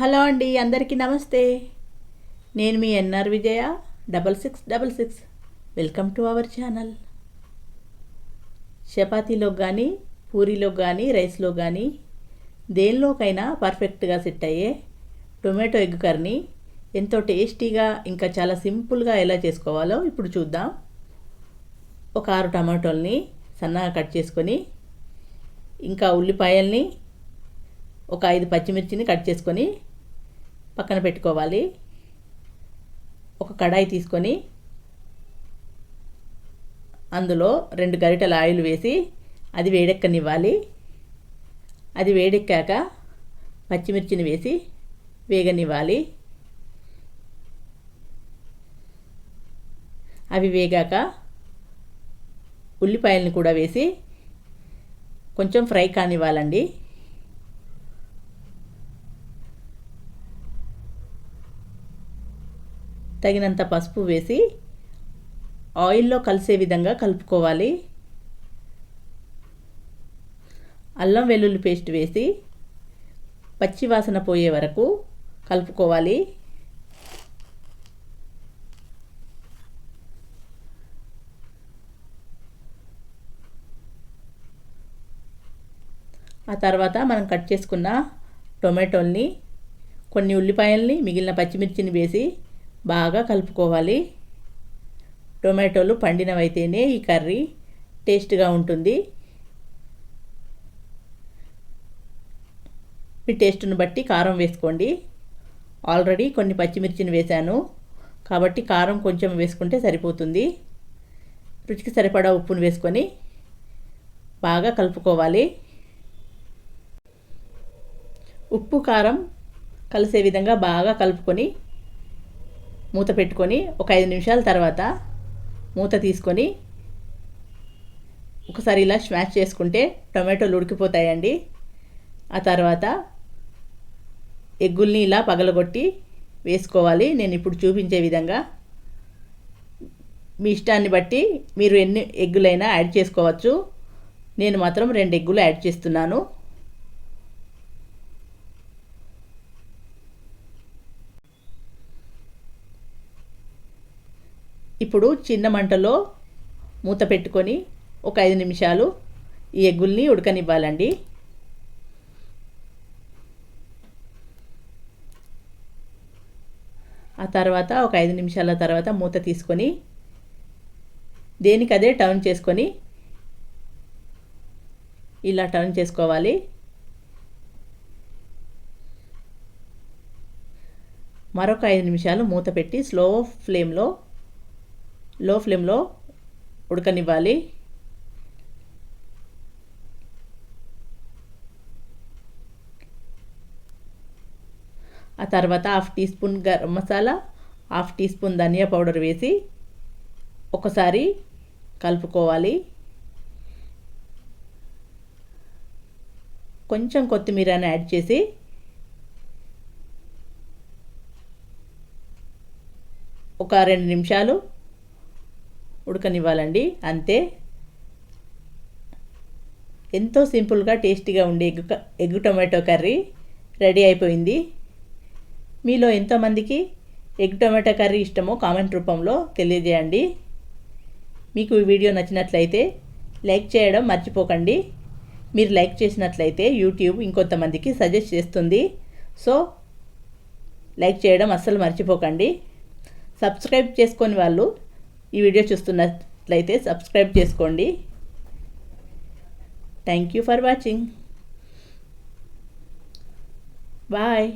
Hello అండి, అందరికీ నమస్తే. నేను మీ N R Vijaya 6666. Welcome to our channel. చపాతీలోకి కానీ, పూరీలోకి కానీ, రైస్లో కానీ దేనిలోకైనా పర్ఫెక్ట్గా సెట్ అయ్యే టొమాటో ఎగ్ కర్రీ ఎంతో టేస్టీగా ఇంకా చాలా సింపుల్గా ఎలా చేసుకోవాలో ఇప్పుడు చూద్దాం. ఒక 6 టమాటోల్ని సన్నగా కట్ చేసుకొని, ఇంకా ఉల్లిపాయల్ని ఒక 5 పచ్చిమిర్చిని కట్ చేసుకొని పక్కన పెట్టుకోవాలి. ఒక కడాయి తీసుకొని అందులో 2 గరిటెల ఆయిల్ వేసి అది వేడెక్కనివ్వాలి. అది వేడెక్కాక పచ్చిమిర్చిని వేసి వేగనివ్వాలి. అవి వేగాక ఉల్లిపాయలను కూడా వేసి కొంచెం ఫ్రై కానివ్వాలండి. తగినంత పసుపు వేసి ఆయిల్లో కలిసే విధంగా కలుపుకోవాలి. అల్లం వెల్లుల్లి పేస్ట్ వేసి పచ్చి వాసన పోయే వరకు కలుపుకోవాలి. ఆ తర్వాత మనం కట్ చేసుకున్న టొమాటోల్ని, కొన్ని ఉల్లిపాయల్ని, మిగిలిన పచ్చిమిర్చిని వేసి బాగా కలుపుకోవాలి. టొమాటోలు పండినవైతేనే ఈ కర్రీ టేస్ట్గా ఉంటుంది. మీ టేస్ట్ను బట్టి కారం వేసుకోండి. ఆల్రెడీ కొన్ని పచ్చిమిర్చిని వేశాను కాబట్టి కారం కొంచెం వేసుకుంటే సరిపోతుంది. రుచికి సరిపడా ఉప్పును వేసుకొని బాగా కలుపుకోవాలి. ఉప్పు కారం కలిసే విధంగా బాగా కలుపుకొని మూత పెట్టుకొని ఒక 5 నిమిషాల తర్వాత మూత తీసుకొని ఒకసారి ఇలా స్మాష్ చేసుకుంటే టొమాటోలు ఉడికిపోతాయండి. ఆ తర్వాత ఎగ్గుల్ని ఇలా పగలగొట్టి వేసుకోవాలి. నేను ఇప్పుడు చూపించే విధంగా. మీ ఇష్టాన్ని బట్టి మీరు ఎన్ని ఎగ్గులైనా యాడ్ చేసుకోవచ్చు. నేను మాత్రం 2 ఎగ్గులు యాడ్ చేస్తున్నాను. ఇప్పుడు చిన్న మంటలో మూత పెట్టుకొని ఒక 5 నిమిషాలు ఈ ఎగ్గుల్ని ఉడకనివ్వాలండి. ఆ తర్వాత ఒక 5 నిమిషాల తర్వాత మూత తీసుకొని దేనికదే టర్న్ చేసుకొని ఇలా టర్న్ చేసుకోవాలి. మరొక 5 నిమిషాలు మూత పెట్టి లో ఫ్లేమ్లో ఉడకనివ్వాలి. ఆ తర్వాత 1/2 teaspoon garam masala, 1/2 teaspoon ధనియా పౌడర్ వేసి ఒకసారి కలుపుకోవాలి. కొంచెం కొత్తిమీరని యాడ్ చేసి ఒక 2 నిమిషాలు ఉడకనివ్వాలండి. అంతే, ఎంతో సింపుల్గా టేస్టీగా ఉండే ఎగ్ టొమాటో కర్రీ రెడీ అయిపోయింది. మీలో ఎంతోమందికి ఎగ్ టొమాటో కర్రీ ఇష్టమో కామెంట్ రూపంలో తెలియజేయండి. మీకు ఈ వీడియో నచ్చినట్లయితే లైక్ చేయడం మర్చిపోకండి. మీరు లైక్ చేసినట్లయితే యూట్యూబ్ ఇంకొంతమందికి సజెస్ట్ చేస్తుంది. సో లైక్ చేయడం అస్సలు మర్చిపోకండి. సబ్స్క్రైబ్ చేసుకొని వాళ్ళు ఈ వీడియో చూస్తున్నట్లయితే సబ్స్క్రైబ్ చేసుకోండి. Thank you for watching. Bye.